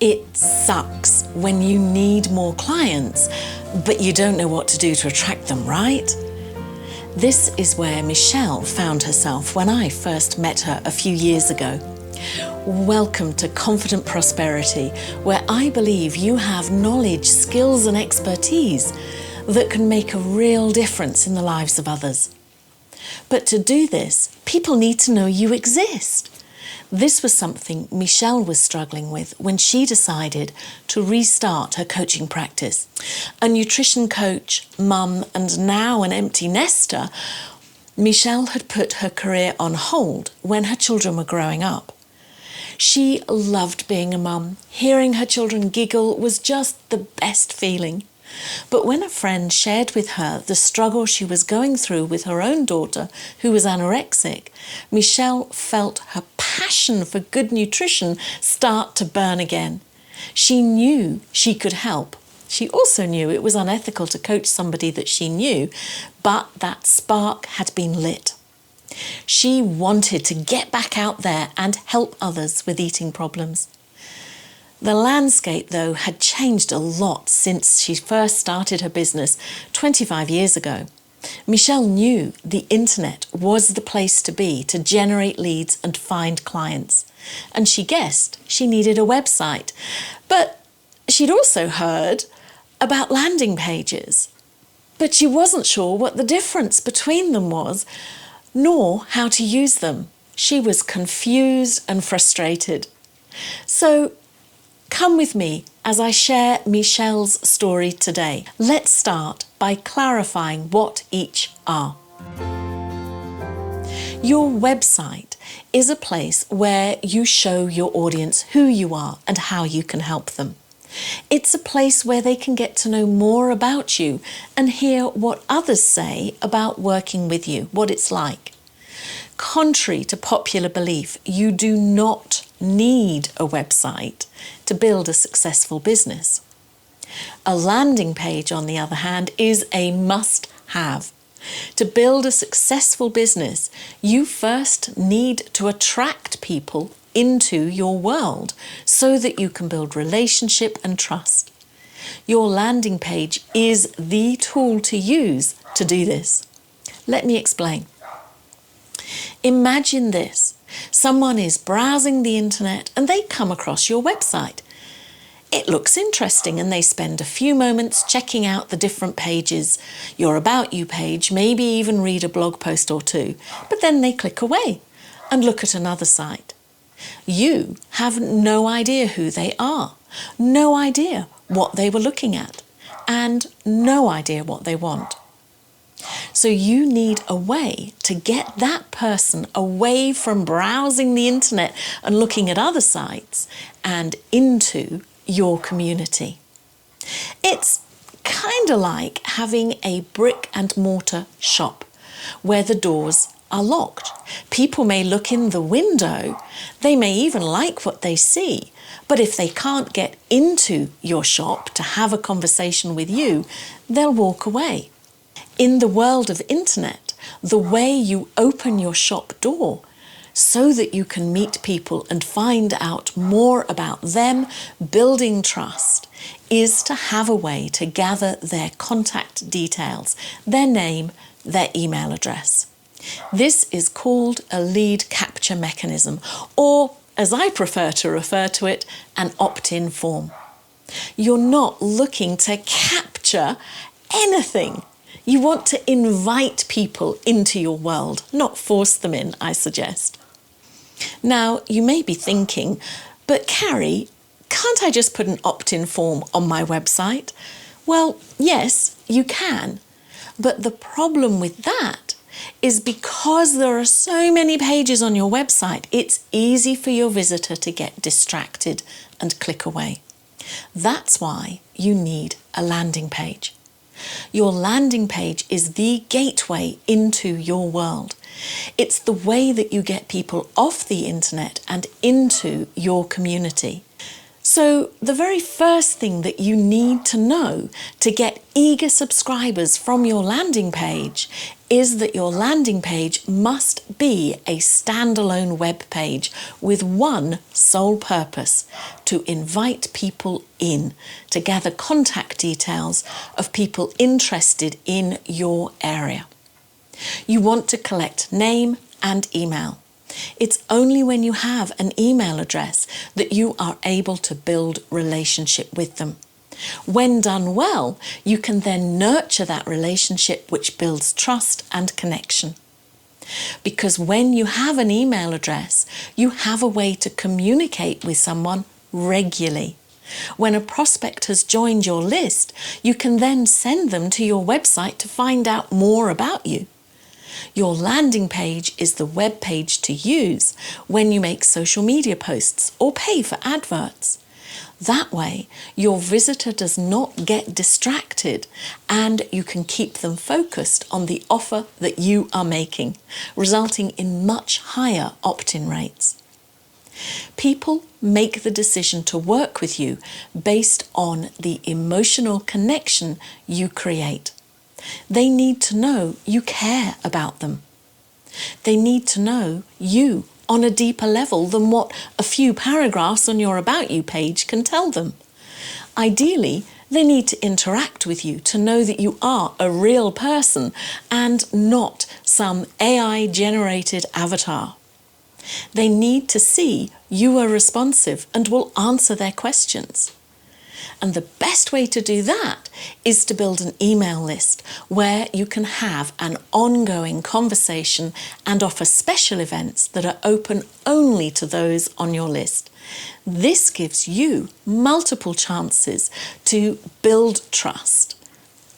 It sucks when you need more clients, but you don't know what to do to attract them, right? This is where Michelle found herself when I first met her a few years ago. Welcome to Confident Prosperity, where I believe you have knowledge, skills and expertise that can make a real difference in the lives of others. But to do this, people need to know you exist. This was something Michelle was struggling with when she decided to restart her coaching practice. A nutrition coach, mum, and now an empty nester, Michelle had put her career on hold when her children were growing up. She loved being a mum. Hearing her children giggle was just the best feeling. But when a friend shared with her the struggle she was going through with her own daughter, who was anorexic, Michelle felt her passion for good nutrition start to burn again. She knew she could help. She also knew it was unethical to coach somebody that she knew, but that spark had been lit. She wanted to get back out there and help others with eating problems. The landscape, though, had changed a lot since she first started her business 25 years ago. Michelle knew the internet was the place to be to generate leads and find clients. And she guessed she needed a website. But she'd also heard about landing pages. But she wasn't sure what the difference between them was, nor how to use them. She was confused and frustrated. So, come with me as I share Michelle's story today. Let's start by clarifying what each are. Your website is a place where you show your audience who you are and how you can help them. It's a place where they can get to know more about you and hear what others say about working with you, what it's like. Contrary to popular belief, you do not need a website to build a successful business. A landing page, on the other hand, is a must-have. To build a successful business, you first need to attract people into your world so that you can build relationship and trust. Your landing page is the tool to use to do this. Let me explain. Imagine this. Someone is browsing the internet and they come across your website. It looks interesting and they spend a few moments checking out the different pages, your About You page, maybe even read a blog post or two, but then they click away and look at another site. You have no idea who they are, no idea what they were looking at, and no idea what they want. So you need a way to get that person away from browsing the internet and looking at other sites and into your community. It's kind of like having a brick and mortar shop where the doors are locked. People may look in the window, they may even like what they see, but if they can't get into your shop to have a conversation with you, they'll walk away. In the world of internet, the way you open your shop door so that you can meet people and find out more about them, building trust, is to have a way to gather their contact details, their name, their email address. This is called a lead capture mechanism, or as I prefer to refer to it, an opt-in form. You're not looking to capture anything. You want to invite people into your world, not force them in, I suggest. Now, you may be thinking, but Carrie, can't I just put an opt-in form on my website? Well, yes, you can. But the problem with that is because there are so many pages on your website, it's easy for your visitor to get distracted and click away. That's why you need a landing page. Your landing page is the gateway into your world. It's the way that you get people off the internet and into your community. So the very first thing that you need to know to get eager subscribers from your landing page is that your landing page must be a standalone web page with one sole purpose: to invite people in, to gather contact details of people interested in your area. You want to collect name and email. It's only when you have an email address that you are able to build relationship with them. When done well, you can then nurture that relationship, which builds trust and connection. Because when you have an email address, you have a way to communicate with someone regularly. When a prospect has joined your list, you can then send them to your website to find out more about you. Your landing page is the web page to use when you make social media posts or pay for adverts. That way, your visitor does not get distracted and you can keep them focused on the offer that you are making, resulting in much higher opt-in rates. People make the decision to work with you based on the emotional connection you create. They need to know you care about them. They need to know you on a deeper level than what a few paragraphs on your About You page can tell them. Ideally, they need to interact with you to know that you are a real person and not some AI-generated avatar. They need to see you are responsive and will answer their questions. And the best way to do that is to build an email list where you can have an ongoing conversation and offer special events that are open only to those on your list. This gives you multiple chances to build trust,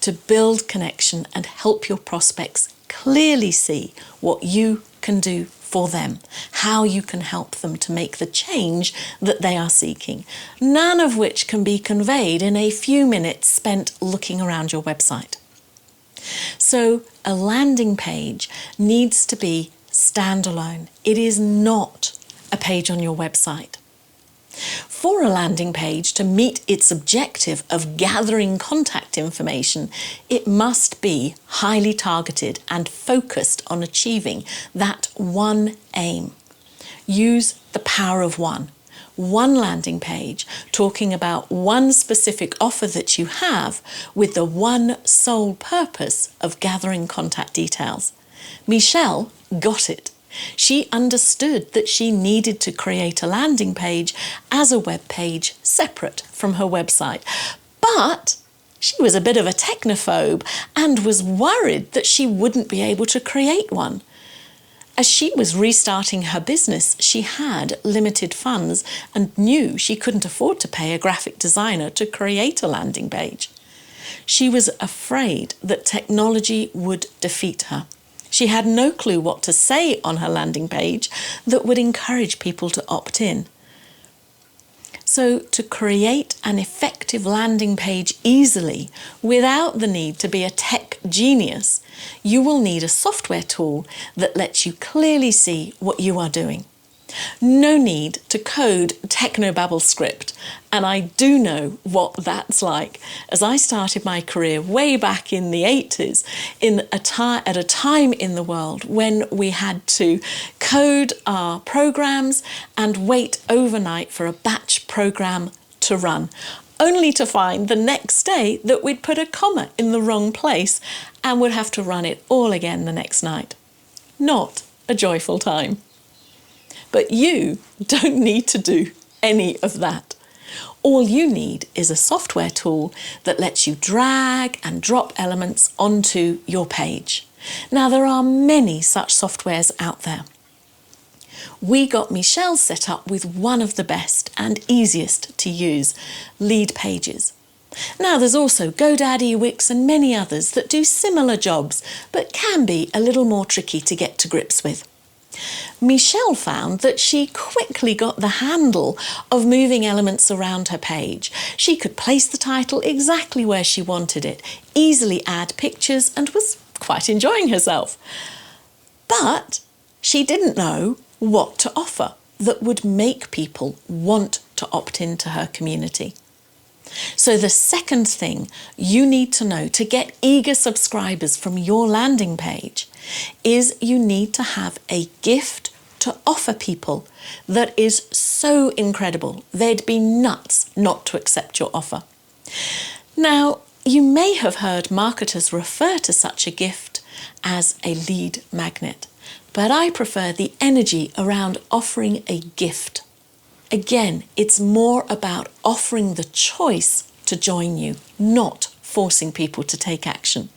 to build connection, and help your prospects clearly see what you can do for them, how you can help them to make the change that they are seeking, none of which can be conveyed in a few minutes spent looking around your website. So a landing page needs to be standalone. It is not a page on your website. For a landing page to meet its objective of gathering contact information, it must be highly targeted and focused on achieving that one aim. Use the power of one. One landing page talking about one specific offer that you have with the one sole purpose of gathering contact details. Michelle got it. She understood that she needed to create a landing page as a web page separate from her website. But she was a bit of a technophobe and was worried that she wouldn't be able to create one. As she was restarting her business, she had limited funds and knew she couldn't afford to pay a graphic designer to create a landing page. She was afraid that technology would defeat her. She had no clue what to say on her landing page that would encourage people to opt in. So to create an effective landing page easily, without the need to be a tech genius, you will need a software tool that lets you clearly see what you are doing. No need to code technobabble script, and I do know what that's like, as I started my career way back in the 80s at a time in the world when we had to code our programs and wait overnight for a batch program to run, only to find the next day that we'd put a comma in the wrong place and would have to run it all again the next night. Not a joyful time. But you don't need to do any of that. All you need is a software tool that lets you drag and drop elements onto your page. Now, there are many such softwares out there. We got Michelle set up with one of the best and easiest to use, Leadpages. Now, there's also GoDaddy, Wix, and many others that do similar jobs, but can be a little more tricky to get to grips with. Michelle found that she quickly got the handle of moving elements around her page. She could place the title exactly where she wanted it, easily add pictures, and was quite enjoying herself. But she didn't know what to offer that would make people want to opt into her community. So the second thing you need to know to get eager subscribers from your landing page is you need to have a gift to offer people that is so incredible they'd be nuts not to accept your offer. Now, you may have heard marketers refer to such a gift as a lead magnet, but I prefer the energy around offering a gift. Again, it's more about offering the choice to join you, not forcing people to take action.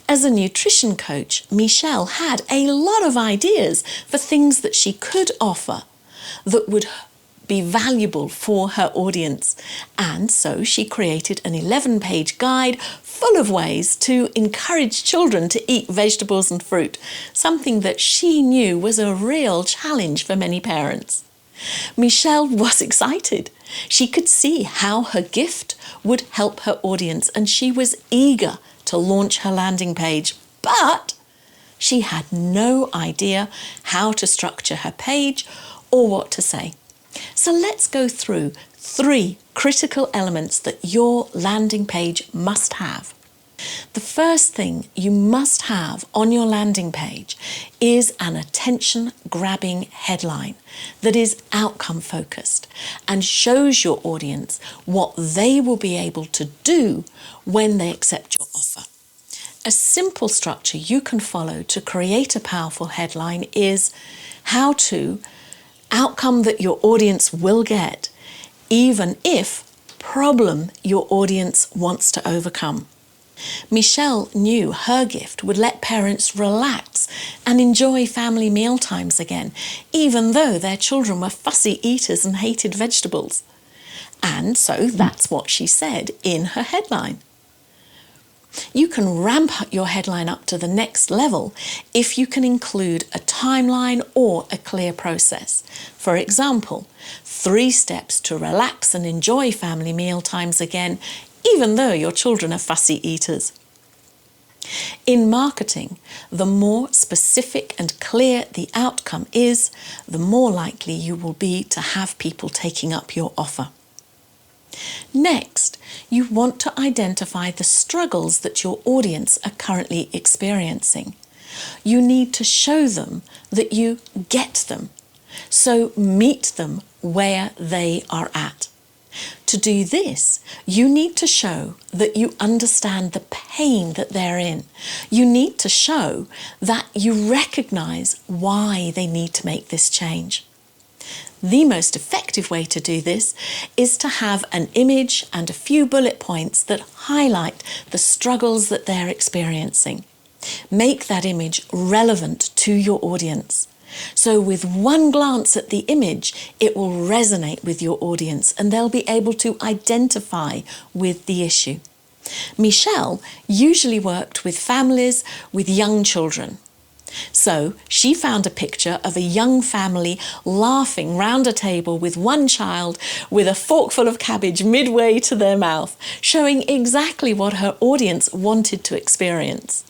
As a nutrition coach, Michelle had a lot of ideas for things that she could offer that would be valuable for her audience. And so she created an 11-page guide full of ways to encourage children to eat vegetables and fruit, something that she knew was a real challenge for many parents. Michelle was excited. She could see how her gift would help her audience, and she was eager to launch her landing page, but she had no idea how to structure her page or what to say. So let's go through 3 critical elements that your landing page must have. The first thing you must have on your landing page is an attention-grabbing headline that is outcome-focused and shows your audience what they will be able to do when they accept your offer. A simple structure you can follow to create a powerful headline is how to, outcome that your audience will get, even if problem your audience wants to overcome. Michelle knew her gift would let parents relax and enjoy family meal times again, even though their children were fussy eaters and hated vegetables. And so that's what she said in her headline. You can ramp your headline up to the next level if you can include a timeline or a clear process. For example, 3 steps to relax and enjoy family meal times again, even though your children are fussy eaters. In marketing, the more specific and clear the outcome is, the more likely you will be to have people taking up your offer. Next, you want to identify the struggles that your audience are currently experiencing. You need to show them that you get them, so meet them where they are at. To do this, you need to show that you understand the pain that they're in. You need to show that you recognize why they need to make this change. The most effective way to do this is to have an image and a few bullet points that highlight the struggles that they're experiencing. Make that image relevant to your audience. So with one glance at the image, it will resonate with your audience and they'll be able to identify with the issue. Michelle usually worked with families with young children. So she found a picture of a young family laughing round a table with one child with a forkful of cabbage midway to their mouth, showing exactly what her audience wanted to experience.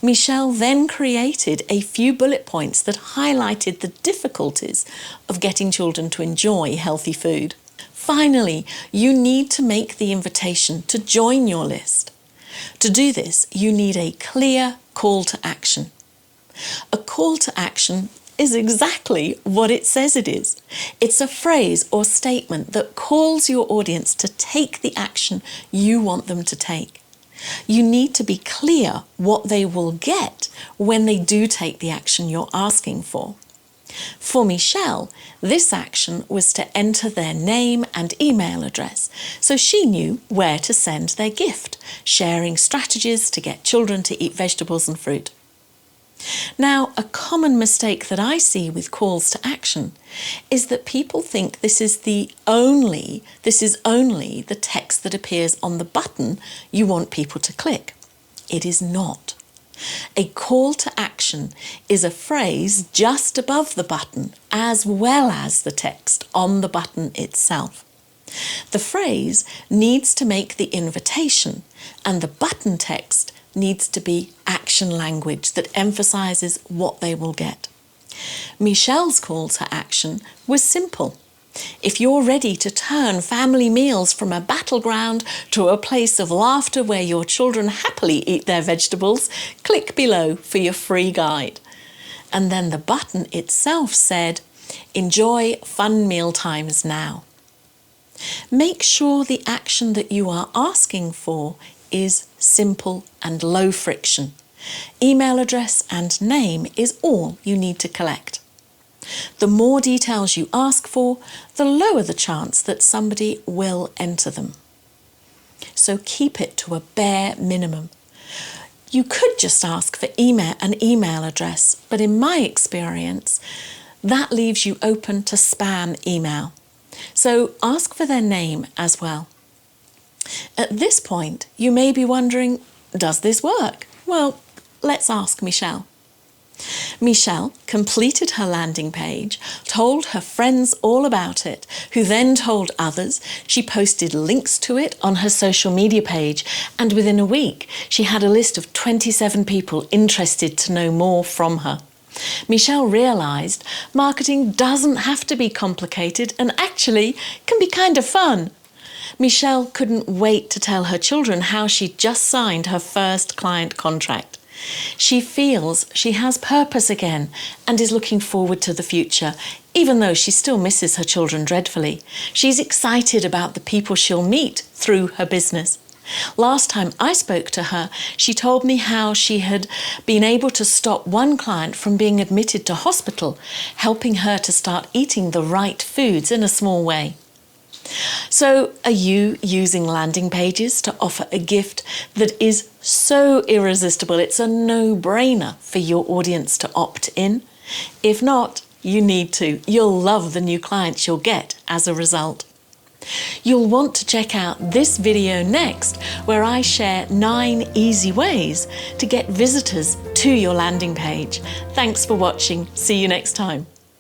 Michelle then created a few bullet points that highlighted the difficulties of getting children to enjoy healthy food. Finally, you need to make the invitation to join your list. To do this, you need a clear call to action. A call to action is exactly what it says it is. It's a phrase or statement that calls your audience to take the action you want them to take. You need to be clear what they will get when they do take the action you're asking for. For Michelle, this action was to enter their name and email address, so she knew where to send their gift, sharing strategies to get children to eat vegetables and fruit. Now, a common mistake that I see with calls to action is that people think this is only the text that appears on the button you want people to click. It is not. A call to action is a phrase just above the button as well as the text on the button itself. The phrase needs to make the invitation, and the button text needs to be action language that emphasizes what they will get. Michelle's call to action was simple. If you're ready to turn family meals from a battleground to a place of laughter where your children happily eat their vegetables, click below for your free guide. And then the button itself said, "Enjoy fun meal times now." Make sure the action that you are asking for is simple and low friction. Email address and name is all you need to collect. The more details you ask for, the lower the chance that somebody will enter them. So keep it to a bare minimum. You could just ask for an email address, but in my experience, that leaves you open to spam email. So ask for their name as well. At this point, you may be wondering, does this work? Well, let's ask Michelle. Michelle completed her landing page, told her friends all about it, who then told others. She posted links to it on her social media page, and within a week, she had a list of 27 people interested to know more from her. Michelle realised marketing doesn't have to be complicated and actually can be kind of fun. Michelle couldn't wait to tell her children how she'd just signed her first client contract. She feels she has purpose again and is looking forward to the future, even though she still misses her children dreadfully. She's excited about the people she'll meet through her business. Last time I spoke to her, she told me how she had been able to stop one client from being admitted to hospital, helping her to start eating the right foods in a small way. So, are you using landing pages to offer a gift that is so irresistible it's a no-brainer for your audience to opt in? If not, you need to. You'll love the new clients you'll get as a result. You'll want to check out this video next, where I share 9 easy ways to get visitors to your landing page. Thanks for watching. See you next time.